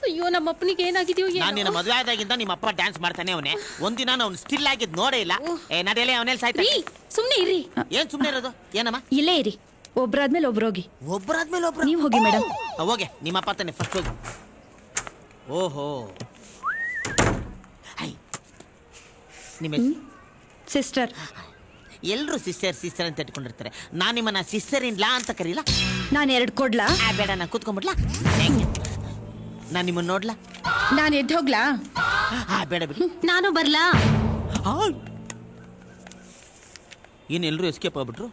ಅಯ್ಯೋ ನಮ್ಮಪ್ಪನಿಗೆ ಏನಾಗಿದೆಯೋ ನಾನು ನಿನ್ನ ಮದುವೆ ಆದಾಗಿಂದ ನಿಮ್ಮ ಅಪ್ಪ ಡ್ಯಾನ್ಸ್ ಮಾಡ್ತಾನೆ ಅವನೇ. ಒಂದಿನ ಅವ್ನು ಸ್ಟಿಲ್ ಆಗಿದ್ ನೋಡೇ ಇಲ್ಲ. ನಡೆಯಲೇ ಅವನೇಲಿ ಸಾಯ್ತಾ. ಸುಮ್ನೆ ಇರಿ. ಏನ್ ಸುಮ್ನೆ ಇರೋದು? ಏನಮ್ಮ? ಇಲ್ಲೇ ಇರಿ. ಒಬ್ರಾದ್ಮೇಲೆ ಒಬ್ರು ಹೋಗಿ. ಒಬ್ಬರಾದ್ಮೇಲೆ ಒಬ್ರು? ನೀವು ಹೋಗಿ ಮೇಡಮ್. ಹೋಗೆ, ನಿಮ್ಮ ಅಪ್ಪ ತಾನೆ ಫಸ್ಟ್ ಹೋಗಿ. ಓಹೋ, ನಿಮ್ಮ ಸಿಸ್ಟರ್. ಎಲ್ರು ಸಿಸ್ಟರ್ ಸಿಸ್ಟರ್ ಅಂತ ಇಟ್ಕೊಂಡಿರ್ತಾರೆ. ನಾನು ನಿಮ್ಮನ್ನ ಸಿಸ್ಟರ್ ಇನ್ ಲಾ ಅಂತ ಕರೀಲ. ನಾನು 2 ಕೊಡ್ಲಾ? ಬೇಡ, ನಾನು ಕೂತ್ಕೊಂಡ್ಬಿಡ್ಲಾ. ನಾನು ನಿಮ್ಮನ್ನ ನೋಡ್ಲಾ? ನಾನು ಎದ್ದು ಹೋಗ್ಲಾ? ಬೇಡ ಬಿಡಿ. ನಾನು ಬರ್ಲಾ? ಏನು ಎಲ್ರು ಎಸ್ಕೇಪ್ ಆಗ್ಬಿಟ್ರು?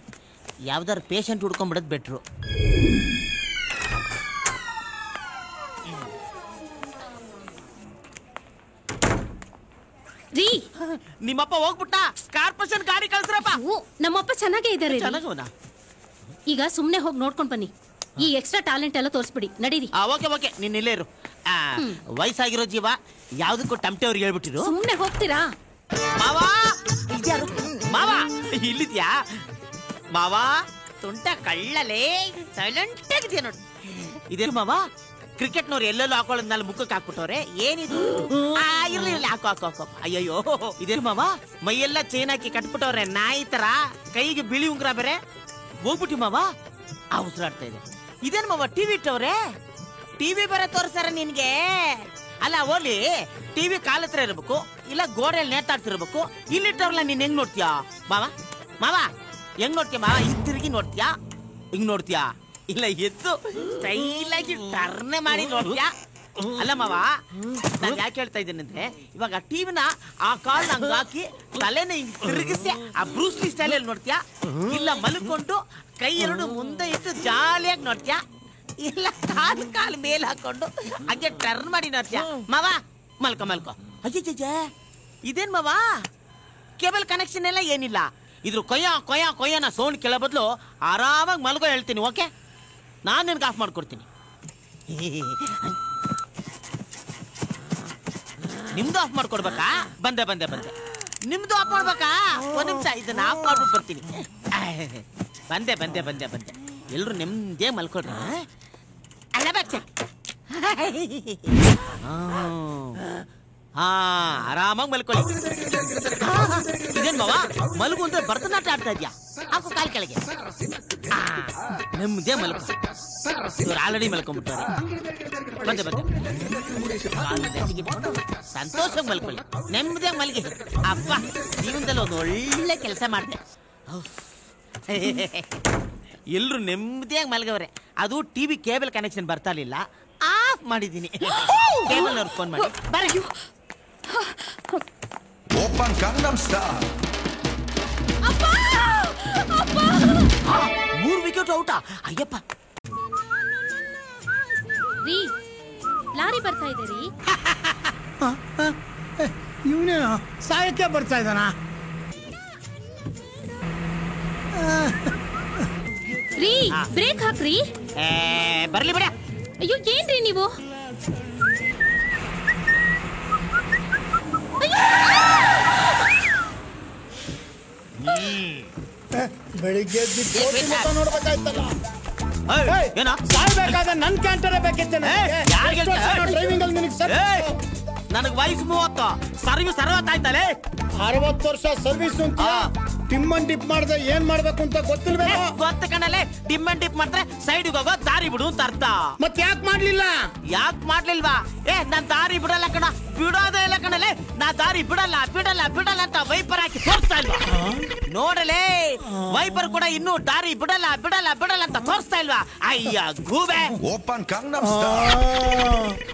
ಯಾವ್ದಾರು ಪೇಷಂಟ್ ಹುಡ್ಕೊಂಡ್ಬಿಡೋದು ಬೆಟ್ರು. ರೀ, ನಿಮ್ಮಪ್ಪ ಹೋಗ್ಬಿಟ್ಟ. ಕಾರ್ಪೊರೇಷನ್ ಗಾಡಿ ಕಳ್ಸ್ರಪ್ಪ. ನಮ್ಮಪ್ಪ ಚೆನ್ನಾಗೇ ಇದ್ದಾರೆ. ಚೆನ್ನಾಗವನ? ಈಗ ಸುಮ್ನೆ ಹೋಗಿ ನೋಡ್ಕೊಂಡ್ ಬನ್ನಿ. ಈ ಎಕ್ಸ್ಟ್ರಾ ಟ್ಯಾಲೆಂಟ್ ಎಲ್ಲ ತೋರಿಸ್ಬಿಡಿ. ನಡೀರಿ. ಓಕೆ ಓಕೆ, ನೀನ್ ಇಲ್ಲೇ ಇರು. ವಯಸ್ಸಾಗಿರೋ ಜೀವ ಯಾವ್ದಕ್ಕೂ ಟಮಟೆ ಅವ್ರಿಗೆ ಹೇಳ್ಬಿಟ್ಟಿರು. ಸುಮ್ನೆ ಹೋಗ್ತೀರಾ? ಮಾವಾ, ಇದ್ಯಾರು? ಮಾವಾ ಇಲ್ಲಿದ್ಯಾ? ಮಾವಾ ತುಂಟ ಕಳ್ಳಲೇ, ಸೈಲೆಂಟ್ ಆಗಿದ್ಯಾ ನೋಡಿ. ಇದೇನು ಮಾವಾ? ಕ್ರಿಕೆಟ್ನವ್ರು ಎಲ್ಲೆಲ್ಲೋ ಹಾಕೊಳ್ಳೋದ್ನಲ್ಲಿ ಮುಖಕ್ಕೆ ಹಾಕ್ಬಿಟ್ಟವ್ರೆ. ಏನಿದು? ಇರ್ಲಿ ಇರ್ಲಿ, ಹಾಕೋ ಹಾಕೋ ಹಾಕೋ. ಅಯ್ಯಯ್ಯೋ, ಇದೇನು ಮಾವಾ? ಮೈಯೆಲ್ಲ ಚೈನ್ ಹಾಕಿ ಕಟ್ಬಿಟ್ಟವ್ರೆ ನಾಯಿ ತರ. ಕೈಗೆ ಬಿಳಿ ಉಂಗ್ರ ಬೇರೆ. ಹೋಗ್ಬಿಟ್ಟಿ ಮಾವಾ? ಉಸಿರಾಡ್ತಾ ಇದೆ. ಇದೇನು ಮಾವ ಟಿವಿ ಇಟ್ಟವ್ರೆ? ಟಿವಿ ಬೇರೆ ತೋರಿಸ್ತಾರ ನಿನ್ಗೆ? ಅಲ್ಲ ಹೋಗ್ಲಿ, ಟಿವಿ ಕಾಲ ಹತ್ರ ಇರ್ಬೇಕು, ಇಲ್ಲ ಗೋಡೆಯಲ್ಲಿ ನೇತಾಡ್ತಿರ್ಬೇಕು. ಇಲ್ಲಿಟ್ಟವ್ರಲ್ಲ ನೀನ್ ಹೆಂಗ್ ನೋಡ್ತೀಯಾ ಮಾವ? ಮಾವ ಹೆಂಗ್ ನೋಡ್ತೀಯ ಮಾವ? ಹಿಂಗ್ ತಿರುಗಿ ನೋಡ್ತೀಯಾ? ಹಿಂಗ್ ನೋಡ್ತೀಯಾ? ಇಲ್ಲ ಎದ್ದು ಸ್ಟೈಲ್ ಆಗಿ ಟರ್ನೆ ಮಾಡಿ ನೋಡ್ತೀಯಾ? ಅಲ್ಲ ಮಾವ, ನಾನು ಯಾಕೆ ಹೇಳ್ತಾ ಇದ್ದೇನೆ ಅಂದ್ರೆ, ಇವಾಗ ಟಿವಿನ ಆ ಕಾಲ್ನ ಹಂಗ ಹಾಕಿ ತಲೆನ ಹಿಂಗ್ ತಿರುಗಿಸಿ ಆ ಬ್ರೂಸ್ಲಿ ಸ್ಟೈಲಲ್ಲಿ ನೋಡ್ತೀಯಾ? ಇಲ್ಲ ಮಲ್ಕೊಂಡು ಕೈ ಎರಡು ಮುಂದೆ ಇಟ್ಟು ಜಾಲಿಯಾಗಿ ನೋಡ್ತೀಯಾ? ಇಲ್ಲ ಕಾಲ್ ಮೇಲ್ ಹಾಕೊಂಡು ಹಂಗೆ ಟರ್ನ್ ಮಾಡಿ ನೋಡ್ತೀಯಾ? ಮಾವ ಮಲ್ಕೊ ಮಲ್ಕೊ. ಅಜ್ಜೆ, ಇದೇನ್ ಮಾವ? ಕೇಬಲ್ ಕನೆಕ್ಷನ್ ಎಲ್ಲ ಏನಿಲ್ಲ. ಇದ್ರ ಕೊಯ್ಯ ಕೊಯ್ಯ ಕೊಯ್ಯನ ಸೌಂಡ್ ಕೇಳೋ ಬದಲು ಆರಾಮಾಗಿ ಮಲ್ಕೊ ಹೇಳ್ತೀನಿ. ಓಕೆ, ನಾನು ನಿನ್ಗೆ ಆಫ್ ಮಾಡ್ಕೊಡ್ತೀನಿ. ನಿಮ್ದು ಆಫ್ ಮಾಡ್ಕೊಡ್ಬೇಕಾ? ಬಂದೆ ಬಂದೆ ಬಂದೆ. ನಿಮ್ದು ಆಫ್ ಮಾಡ್ಬೇಕಾ? ಒಂದ್ ನಿಮಿಷ, ಇದನ್ನ ಆಫ್ ಮಾಡ್ಬಿಟ್ಟು ಬರ್ತೀನಿ. ಬಂದೆ ಬಂದೆ ಬಂದೆ ಬಂದೆ. ಎಲ್ರು ನಿಮ್ದೇ ಮಲ್ಕೊಡ್ರಿ. ಅಲ್ಲ ಬಚ್ಚ, ಆರಾಮಾಗಿ ಮಲ್ಕೊಳ್ಳಿ. ಇದೇನ್ ಮಾವ ಮಲಗು ಅಂದ್ರೆ ಭರತನಾಟ್ಯ ಆಡ್ತಾ ಇದ್ಯಾ? ಹಾಕು ಕಾಲ್ ಕೆಳಗೆ. ನಿಮ್ದೇ ಮಲ್ಕೊ. ಇವ್ರು ಆಲ್ರೆಡಿ ಮಲ್ಕೊಂಡ್ಬಿಟ್ಟವ್ರೆ. ಬಂದೆ ಬಂದೆ. ಸಂತೋಷವಾಗಿ ಮಲ್ಕೊಳ್ಳಿ, ನೆಮ್ಮದಿಯಾಗಿ ಮಲ್ಗಿ. ಅಪ್ಪ ಜೀವನದಲ್ಲಿ ಒಂದು ಒಳ್ಳೆ ಕೆಲಸ ಮಾಡಿದೆ. ಎಲ್ರು ನೆಮ್ಮದಿಯಾಗಿ ಮಲ್ಗವ್ರೆ. ಅದು ಟಿವಿ ಕೇಬಲ್ ಕನೆಕ್ಷನ್ ಬರ್ತಾ ಇರ್ಲಿಲ್ಲ, ಆಫ್ ಮಾಡಿದ್ದೀನಿ. ಕೇಬಲ್ ಅವ್ರಿಗೆ ಫೋನ್ ಮಾಡಿ ಬರ. ಓಪನ್ ಗಂಗಂ ಸ್ಟಾರ್. 3 ವಿಕೆಟ್ ಔಟಾ? ಅಯ್ಯಪ್ಪ. ರೀ, ಲಾರಿ ಬರ್ತಾ ಇದೆ ರೀ. ಇವನೇನು ಸಾಯಕ್ಕೆ ಬರ್ತಾ ಇದ್ದಾನ? ರೀ, ಬ್ರೇಕ್ ಹಾಕ್ರಿ. ಬರ್ಲಿ ಬಿಡ. ಅಯ್ಯೋ ಏನ್ರಿ ನೀವು? ಬೆಳಿಗ್ಗೆ ನೋಡ್ಬೇಕಾಯ್ತಲ್ಲ. ಏನೋ ಸಾಯ್ಬೇಕಾದ್ರೆ ನನ್ ಕ್ಯಾಂಟರೇ ಬೇಕಿತ್ತೇನೆ. ಡ್ರೈವಿಂಗ್ ಅಲ್ಲಿ ನಿನಗೆ ನನಗೆ ವಯಸ್ಸು 30, ಸರ್ವಿಸ್ 60 ಆಯ್ತಲೇ. 60 ವರ್ಷ ಸರ್ವಿಸ್ ಅಂತ ಟಿಮ್ ಅಂಡ್ ಡಿಪ್ ಮಾಡಿದ್ರೆ ಏನ್ ಮಾಡ್ಬೇಕು ಅಂತ ಗೊತ್ತಿಲ್ವೇನೋ? ಗೊತ್ತ ಕಣಲೆ. ಟಿಮ್ ಅಂಡ್ ಡಿಪ್ ಮಾಡಿದ್ರೆ ಸೈಡ್ಗೆ ಹೋಗೋ ದಾರಿ ಬಿಡು ಅಂತ ಅರ್ಥ. ಮತ್ ಯಾಕೆ ಮಾಡ್ಲಿಲ್ಲ? ಯಾಕೆ ಮಾಡ್ಲಿಲ್ವಾ? ನಾನ್ ದಾರಿ ಬಿಡಲ್ಲ ಕಣ, ಬಿಡೋದೇ ಇಲ್ಲ ಕಣಲೆ. ನಾ ದಾರಿ ಬಿಡಲ್ಲ ಬಿಡಲ್ಲ ಬಿಡಲ್ಲ ಅಂತ ವೈಪರ್ ಹಾಕಿ ತೋರಿಸ್ತಾ ಇಲ್ವಾ? ನೋಡಲೇ, ವೈಪರ್ ಕೂಡ ಇನ್ನೂ ದಾರಿ ಬಿಡಲ್ಲ ಬಿಡಲ್ಲ ಬಿಡಲ್ಲ ಅಂತ ತೋರಿಸ್ತಾ ಇಲ್ವಾ? ಅಯ್ಯ ಗೂಬೆ. ಓಪನ್ ಗಂಗಂ ಸ್ಟಾರ್.